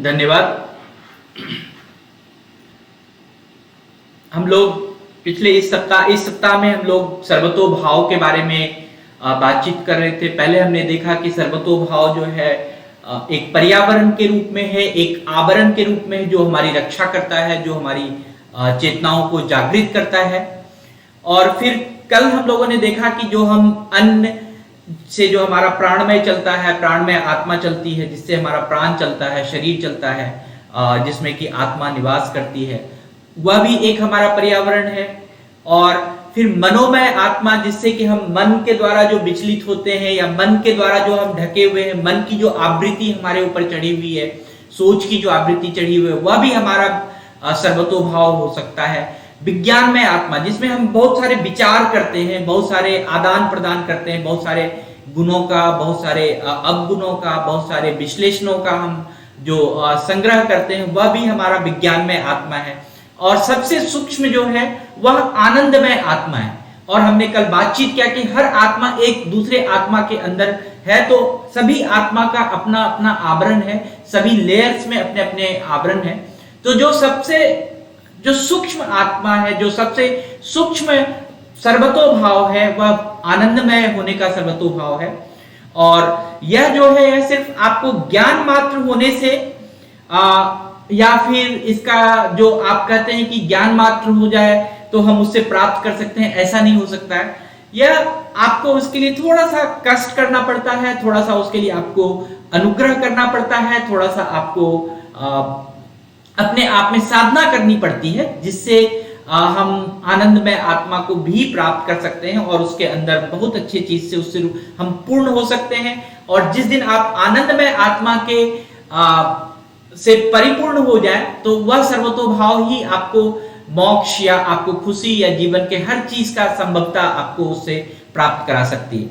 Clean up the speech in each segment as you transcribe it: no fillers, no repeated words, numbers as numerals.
धन्यवाद। हम लोग पिछले इस सप्ताह में हम लोग सर्वतोभाव के बारे में बातचीत कर रहे थे। पहले हमने देखा कि सर्वतोभाव जो है एक पर्यावरण के रूप में है, एक आवरण के रूप में है जो हमारी रक्षा करता है, जो हमारी चेतनाओं को जागृत करता है। और फिर कल हम लोगों ने देखा कि जो हम अन्न से जो हमारा प्राणमय चलता है, प्राणमय आत्मा चलती है, जिससे हमारा प्राण चलता है, शरीर चलता है, जिसमें कि आत्मा निवास करती है, वह भी एक हमारा पर्यावरण है। और फिर मनोमय आत्मा, जिससे कि हम मन के द्वारा जो विचलित होते हैं या मन के द्वारा जो हम ढके हुए हैं, मन की जो आवृत्ति हमारे ऊपर चढ़ी हुई है, सोच की जो आवृत्ति चढ़ी हुई है, वह भी हमारा सर्वतोभाव हो सकता है। विज्ञान में आत्मा, जिसमें हम बहुत सारे विचार करते हैं, बहुत सारे आदान प्रदान करते हैं, बहुत सारे गुणों का, बहुत सारे अवगुणों का, बहुत सारे विश्लेषणों का हम जो संग्रह करते हैं, वह भी हमारा विज्ञान में आत्मा है। और सबसे सूक्ष्म जो है वह आनंदमय आत्मा है। और हमने कल बातचीत किया कि हर आत्मा एक दूसरे आत्मा के अंदर है, तो सभी आत्मा का अपना अपना आवरण है, सभी लेयर्स में अपने अपने आवरण है। तो जो सूक्ष्म आत्मा है, जो सबसे सूक्ष्म सर्वतोभाव है, वह आनंदमय होने का सर्वतोभाव है। और यह जो है यह सिर्फ आपको ज्ञान मात्र होने से या फिर इसका जो आप कहते हैं कि ज्ञान मात्र हो जाए तो हम उससे प्राप्त कर सकते हैं, ऐसा नहीं हो सकता है। यह आपको उसके लिए थोड़ा सा कष्ट करना पड़ता है, थोड़ा सा उसके लिए आपको अनुग्रह करना पड़ता है, थोड़ा सा आपको अपने आप में साधना करनी पड़ती है, जिससे हम आनंदमय आत्मा को भी प्राप्त कर सकते हैं और उसके अंदर बहुत अच्छी चीज से उससे हम पूर्ण हो सकते हैं। और जिस दिन आप आनंदमय आत्मा के से परिपूर्ण हो जाए तो वह सर्वतोभाव ही आपको मोक्ष या आपको खुशी या जीवन के हर चीज का संभवता आपको उससे प्राप्त करा सकती है।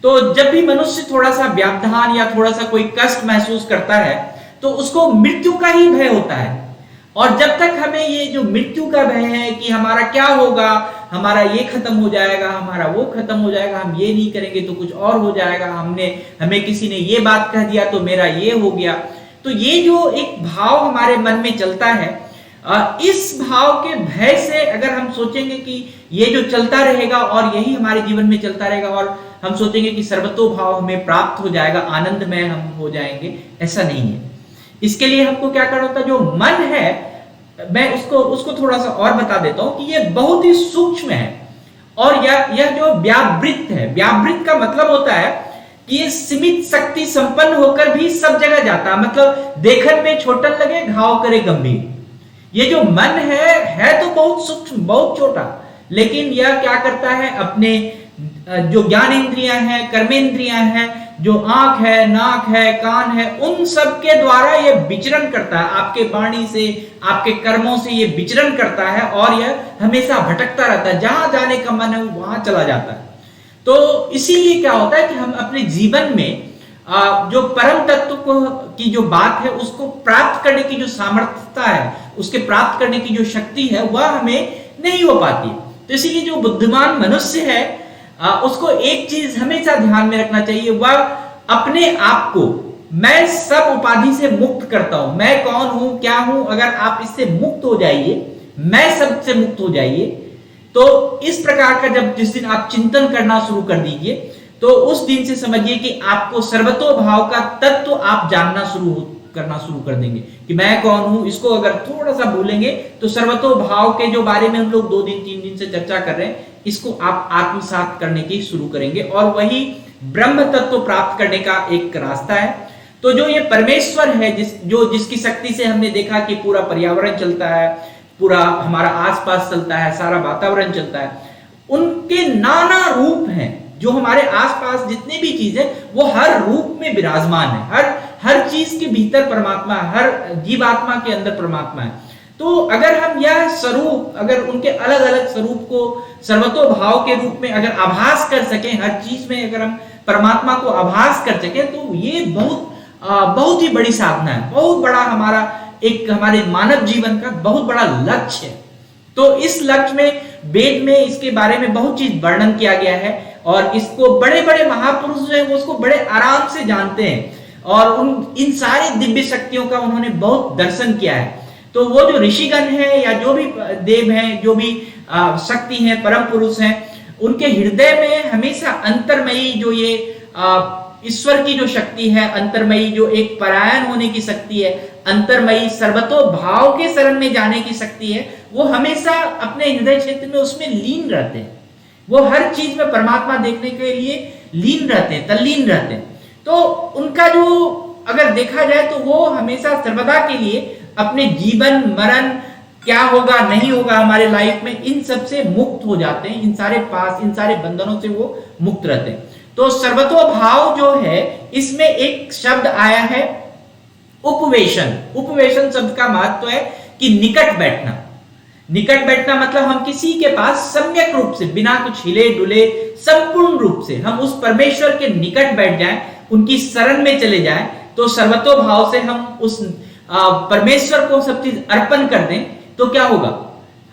तो जब भी मनुष्य थोड़ा सा व्यवधान या थोड़ा सा कोई कष्ट महसूस करता है तो उसको मृत्यु का ही भय होता है। और जब तक हमें ये जो मृत्यु का भय है कि हमारा क्या होगा, हमारा ये खत्म हो जाएगा, हमारा वो खत्म हो जाएगा, हम ये नहीं करेंगे तो कुछ और हो जाएगा, हमें किसी ने ये बात कह दिया तो मेरा ये हो गया, तो ये जो एक भाव हमारे मन में चलता है, इस भाव के भय से अगर हम सोचेंगे कि ये जो चलता रहेगा और यही हमारे जीवन में चलता रहेगा और हम सोचेंगे कि सर्वतोभाव हमें प्राप्त हो जाएगा, आनंदमय हम हो जाएंगे, ऐसा नहीं है। इसके लिए हमको क्या करना होता है, जो मन है मैं उसको थोड़ा सा और बता देता हूं कि ये बहुत ही सूक्ष्म है। और यह जो व्यावृत्त है, व्यावृत्त का मतलब होता है कि ये सीमित शक्ति संपन्न होकर भी सब जगह जाता है, मतलब देखन में छोटन लगे घाव करे गंभीर। ये जो मन है तो बहुत सूक्ष्म, बहुत छोटा, लेकिन यह क्या करता है, अपने जो ज्ञान इंद्रियां हैं, कर्मेंद्रियां हैं, जो आंख है, नाक है, कान है, उन सब के द्वारा ये विचरण करता है, आपके वाणी से, आपके कर्मों से ये विचरण करता है और यह हमेशा भटकता रहता है, जहां जाने का मन है वहां चला जाता है। तो इसीलिए क्या होता है कि हम अपने जीवन में जो परम तत्व की जो बात है उसको प्राप्त करने की जो सामर्थ्यता है, उसके प्राप्त करने की जो शक्ति है, वह हमें नहीं हो पाती। तो इसीलिए जो बुद्धिमान मनुष्य है उसको एक चीज हमेशा ध्यान में रखना चाहिए, वह अपने आप को मैं सब उपाधि से मुक्त करता हूं, मैं कौन हूं, क्या हूं, अगर आप इससे मुक्त हो जाइए, मैं सबसे मुक्त हो जाइए, तो इस प्रकार का जिस दिन आप चिंतन करना शुरू कर दीजिए तो उस दिन से समझिए कि आपको सर्वतोभाव का तत्व आप जानना करना शुरू कर देंगे कि मैं कौन हूं। इसको अगर थोड़ा सा भूलेंगे तो सर्वतोभाव के जो बारे में हम लोग 2 दिन 3 दिन से चर्चा कर रहे हैं, इसको आप आत्मसात करने की शुरू करेंगे और वही ब्रह्म तत्व प्राप्त करने का एक रास्ता है। तो जो ये परमेश्वर है, जिसकी शक्ति से हमने देखा कि पूरा पर्यावरण चलता है, पूरा हमारा आसपास चलता है, सारा वातावरण चलता है, उनके नाना रूप हैं। जो हमारे आसपास जितने भी चीज है वो हर रूप में विराजमान है, हर चीज के भीतर परमात्मा, हर जीवात्मा के अंदर परमात्मा है। तो अगर हम यह स्वरूप, अगर उनके अलग अलग स्वरूप को सर्वतोभाव के रूप में अगर आभास कर सकें, हर चीज में अगर हम परमात्मा को आभास कर सकें, तो ये बहुत ही बड़ी साधना है, बहुत बड़ा हमारे मानव जीवन का बहुत बड़ा लक्ष्य है। तो इस लक्ष्य में वेद में इसके बारे में बहुत चीज वर्णन किया गया है और इसको बड़े बड़े महापुरुष जो है वो उसको बड़े आराम से जानते हैं। और उन इन सारी दिव्य शक्तियों का उन्होंने बहुत दर्शन किया है। तो वो जो ऋषिगण है या जो भी देव हैं, जो भी शक्ति हैं, परम पुरुष हैं, उनके हृदय में हमेशा अंतर्मयी जो ये ईश्वर की जो शक्ति है, अंतर्मयी जो एक परायण होने की शक्ति है, अंतर्मयी सर्वतो भाव के शरण में जाने की शक्ति है, वो हमेशा अपने हृदय क्षेत्र में उसमें लीन रहते हैं। वो हर चीज में परमात्मा देखने के लिए लीन रहते हैं, तल्लीन रहते हैं। तो उनका जो अगर देखा जाए तो वो हमेशा सर्वदा के लिए अपने जीवन मरण क्या होगा नहीं होगा हमारे लाइफ में, इन सब से मुक्त हो जाते हैं, इन सारे पास, इन सारे बंधनों से वो मुक्त रहते हैं। तो सर्वतो भाव जो है, इसमें एक शब्द आया है उपवेशन। उपवेशन शब्द का महत्व है कि निकट बैठना। निकट बैठना मतलब हम किसी के पास सम्यक रूप से, बिना कुछ हिले डुले, संपूर्ण रूप से हम उस परमेश्वर के निकट बैठ जाएं, उनकी शरण में चले जाएं। तो सर्वतो भाव से हम उस परमेश्वर को सब चीज अर्पण कर दें, तो क्या होगा,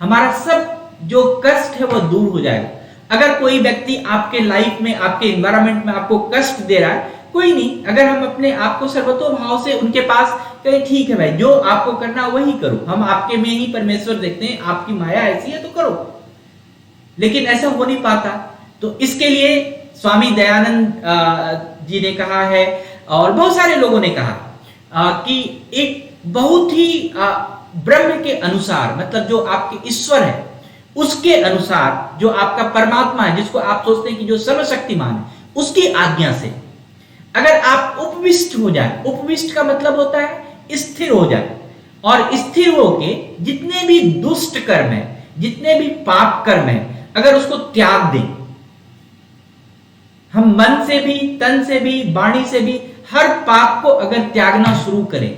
हमारा सब जो कष्ट है वो दूर हो जाएगा। अगर कोई व्यक्ति आपके लाइफ में, आपके एनवायरमेंट में आपको कष्ट दे रहा है, कोई नहीं, अगर हम अपने आप को सर्वतो भाव से उनके पास कहें, ठीक है भाई, जो आपको करना वही करो, हम आपके में ही परमेश्वर देखते हैं, आपकी माया ऐसी है तो करो। लेकिन ऐसा हो नहीं पाता। तो इसके लिए स्वामी दयानंद जी ने कहा है, और बहुत सारे लोगों ने कहा कि एक बहुत ही ब्रह्म के अनुसार, मतलब जो आपके ईश्वर है उसके अनुसार, जो आपका परमात्मा है, जिसको आप सोचते हैं कि जो सर्वशक्तिमान है, उसकी आज्ञा से अगर आप उपविष्ट हो जाए, उपविष्ट का मतलब होता है स्थिर हो जाए, और स्थिर होके जितने भी दुष्ट कर्म है, जितने भी पाप कर्म है, अगर उसको त्याग दें, हम मन से भी, तन से भी, वाणी से भी हर पाप को अगर त्यागना शुरू करें,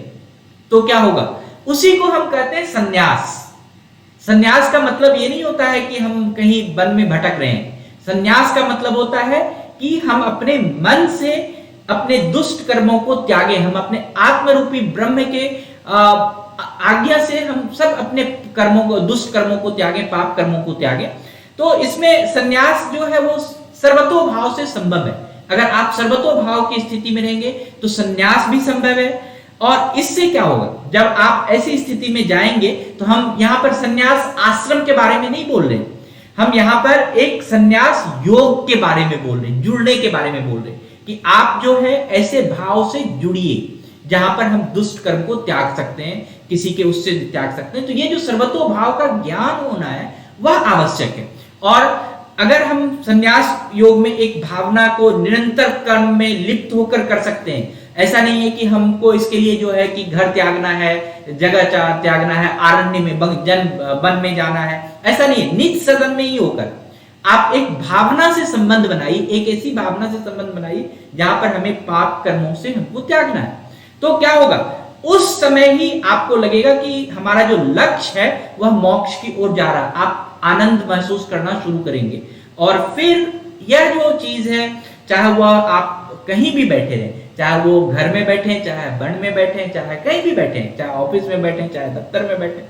तो क्या होगा, उसी को हम कहते हैं संन्यास। संन्यास का मतलब ये नहीं होता है कि हम कहीं वन में भटक रहे हैं। संन्यास का मतलब होता है कि हम अपने मन से अपने दुष्ट कर्मों को त्यागें, हम अपने आत्मरूपी ब्रह्म के आज्ञा से हम सब अपने कर्मों को, दुष्ट कर्मों को त्यागें, पाप कर्मों को त्यागें। तो इसमें संन्यास जो है वो सर्वतो भाव से संभव है। अगर आप सर्वतो भाव की स्थिति में रहेंगे तो संन्यास भी संभव है। और इससे क्या होगा, जब आप ऐसी स्थिति में जाएंगे, तो हम यहां पर संन्यास आश्रम के बारे में नहीं बोल रहे, हम यहां पर एक संन्यास योग के बारे में बोल रहे हैं, जुड़ने के बारे में बोल रहे हैं कि आप जो है ऐसे भाव से जुड़िए जहां पर हम दुष्ट कर्म को त्याग सकते हैं, किसी के उससे त्याग सकते हैं। तो ये जो सर्वतो भाव का ज्ञान होना है वह आवश्यक है। और अगर हम संन्यास योग में एक भावना को निरंतर कर्म में लिप्त होकर कर सकते हैं, ऐसा नहीं है कि हमको इसके लिए जो है कि घर त्यागना है, जगह त्यागना है, आरण्य में वन में जाना है, ऐसा नहीं है। निज सदन में ही होकर आप एक भावना से संबंध बनाइए, एक ऐसी भावना से संबंध बनाइए जहां पर हमें पाप कर्मों से हमको त्यागना है। तो क्या होगा, उस समय ही आपको लगेगा कि हमारा जो लक्ष्य है वह मोक्ष की ओर जा रहा है। आप आनंद महसूस करना शुरू करेंगे। और फिर यह जो चीज है, चाहे वह आप कहीं भी बैठे रहे, चाहे वो घर में बैठे, चाहे वन में बैठे, चाहे कहीं भी बैठे, चाहे ऑफिस में बैठे, चाहे दफ्तर में बैठे,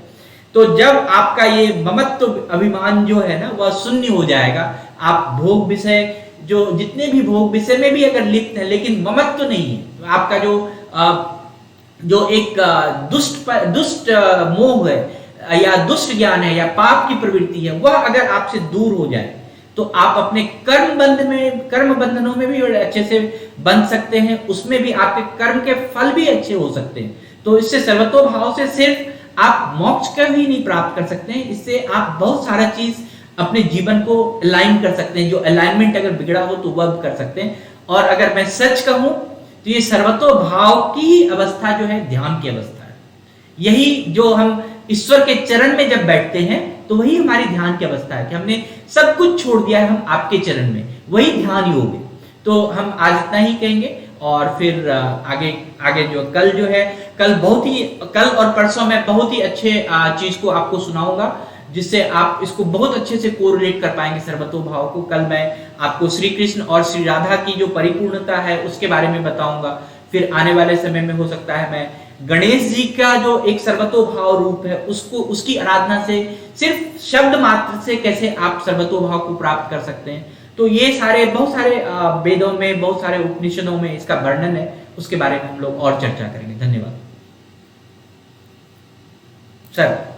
तो जब आपका ये ममत्व अभिमान जो है ना वह शून्य हो जाएगा। आप भोग विषय, जो जितने भी भोग विषय में भी अगर लिप्त है लेकिन ममत्व नहीं है, आपका जो एक दुष्ट मोह है या दुष्ट ज्ञान है या पाप की प्रवृत्ति है, वह अगर आपसे दूर हो जाए, तो आप अपने कर्म बंधनों में भी अच्छे से बंध सकते हैं, उसमें भी आपके कर्म के फल भी अच्छे हो सकते हैं। तो इससे सर्वतो भाव से सिर्फ आप मोक्ष का ही नहीं प्राप्त कर सकते हैं, इससे आप बहुत सारा चीज अपने जीवन को अलाइन कर सकते हैं। जो अलाइनमेंट अगर बिगड़ा हो तो वह कर सकते हैं। और अगर मैं सच कहूं तो ये सर्वतो भाव की अवस्था जो है ध्यान की अवस्था है। यही जो हम ईश्वर के चरण में जब बैठते हैं तो वही हमारी ध्यान की अवस्था है कि हमने सब कुछ छोड़ दिया है, हम आपके चरण में, वही ध्यान योग है। तो हम आज इतना ही कहेंगे और फिर आगे जो कल और परसों मैं बहुत ही अच्छे चीज को आपको सुनाऊंगा, जिससे आप इसको बहुत अच्छे से कोरिलेट कर पाएंगे सर्वतो भाव को। कल मैं आपको श्री कृष्ण और श्री राधा की जो परिपूर्णता है उसके बारे में बताऊंगा। फिर आने वाले समय में हो सकता है मैं गणेश जी का जो एक सर्वतो भाव रूप है उसकी आराधना से, सिर्फ शब्द मात्र से कैसे आप सर्वतो भाव को प्राप्त कर सकते हैं। तो ये बहुत सारे वेदों में, बहुत सारे उपनिषदों में इसका वर्णन है उसके बारे में हम लोग और चर्चा करेंगे। धन्यवाद सर।